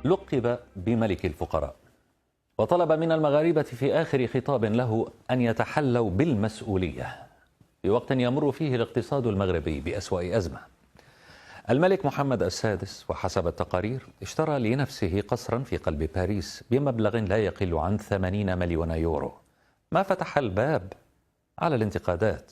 لقب بملك الفقراء، وطلب من المغاربة في آخر خطاب له أن يتحلوا بالمسؤولية في وقت يمر فيه الاقتصاد المغربي بأسوأ أزمة. الملك محمد السادس وحسب التقارير اشترى لنفسه قصرا في قلب باريس بمبلغ لا يقل عن 80 مليون يورو، ما فتح الباب على الانتقادات.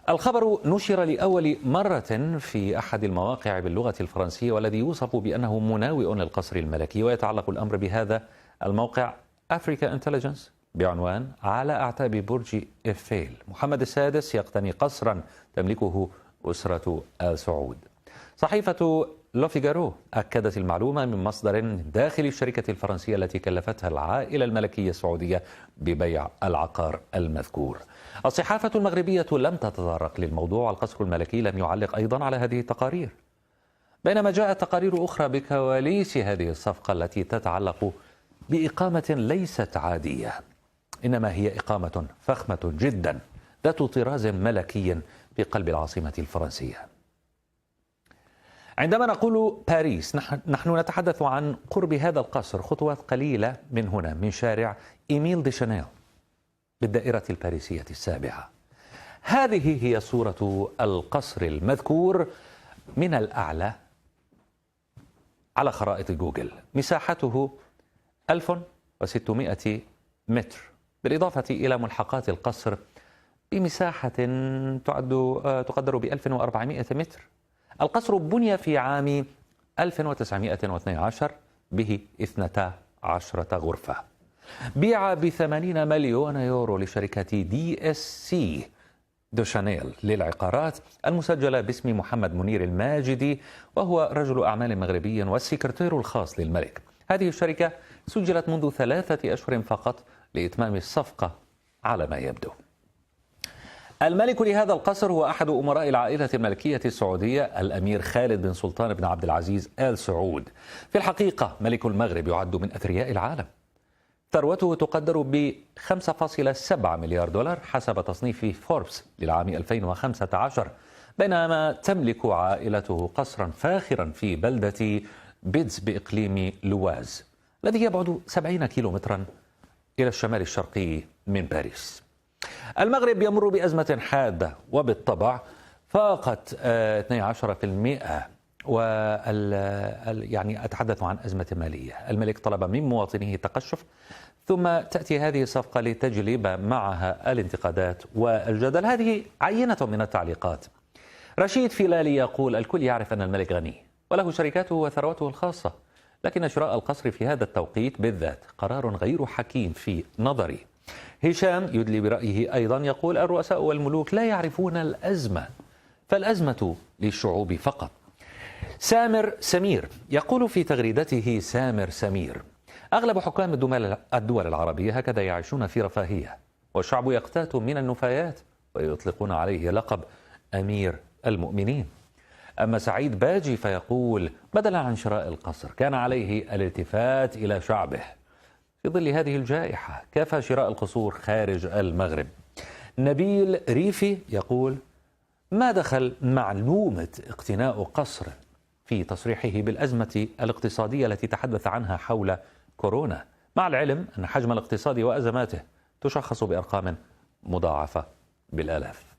الخبر نشر لأول مرة في أحد المواقع باللغة الفرنسية، والذي يوصف بأنه مناوئ للقصر الملكي، ويتعلق الأمر بهذا الموقع أفريكا انتليجنس بعنوان: على أعتاب برج إيفيل، محمد السادس يقتني قصرا تملكه أسرة آل سعود. صحيفة لو فيغارو أكدت المعلومة من مصدر داخل الشركة الفرنسية التي كلفتها العائلة الملكية السعودية ببيع العقار المذكور. الصحافة المغربية لم تتطرق للموضوع، القصر الملكي لم يعلق أيضا على هذه التقارير، بينما جاءت تقارير أخرى بكواليس هذه الصفقة التي تتعلق بإقامة ليست عادية، إنما هي إقامة فخمة جدا ذات طراز ملكي في قلب العاصمة الفرنسية. عندما نقول باريس نحن نتحدث عن قرب هذا القصر خطوات قليلة من هنا، من شارع إيميل دي شانيل بالدائرة الباريسية السابعة. هذه هي صورة القصر المذكور من الأعلى على خرائط جوجل. مساحته 1600 متر، بالإضافة إلى ملحقات القصر بمساحة تقدر ب 1400 متر. القصر بني في عام 1912 به 12 غرفة. بيع ب80 مليون يورو لشركة دي اس سي دو شانيل للعقارات المسجلة باسم محمد منير الماجدي، وهو رجل أعمال مغربي والسكرتير الخاص للملك. هذه الشركة سجلت منذ 3 أشهر فقط لإتمام الصفقة على ما يبدو. الملك لهذا القصر هو أحد أمراء العائلة الملكية السعودية، الأمير خالد بن سلطان بن عبد العزيز آل سعود. في الحقيقة ملك المغرب يعد من أثرياء العالم، ثروته تقدر ب 5.7 مليار دولار حسب تصنيف فوربس للعام 2015، بينما تملك عائلته قصرا فاخرا في بلدة بيدز بإقليم لواز الذي يبعد 70 كيلومترا إلى الشمال الشرقي من باريس. المغرب يمر بأزمة حادة، وبالطبع فاقت 12%، يعني أتحدث عن أزمة مالية. الملك طلب من مواطنيه التقشف، ثم تأتي هذه الصفقة لتجلب معها الانتقادات والجدل. هذه عينة من التعليقات. رشيد فيلالي يقول: الكل يعرف أن الملك غني وله شركاته وثروته الخاصة، لكن شراء القصر في هذا التوقيت بالذات قرار غير حكيم في نظري. هشام يدلي برأيه أيضا، يقول: الرؤساء والملوك لا يعرفون الأزمة، فالأزمة للشعوب فقط. سامر سمير يقول في تغريدته سامر سمير: أغلب حكام الدول العربية هكذا يعيشون في رفاهية، والشعب يقتات من النفايات ويطلقون عليه لقب أمير المؤمنين. أما سعيد باجي فيقول: بدلا عن شراء القصر كان عليه الالتفات إلى شعبه. في ظل هذه الجائحة كفى شراء القصور خارج المغرب. نبيل ريفي يقول: ما دخل معلومة اقتناء قصر في تصريحه بالأزمة الاقتصادية التي تحدث عنها حول كورونا، مع العلم أن حجم الاقتصاد وأزماته تشخص بأرقام مضاعفة بالآلاف.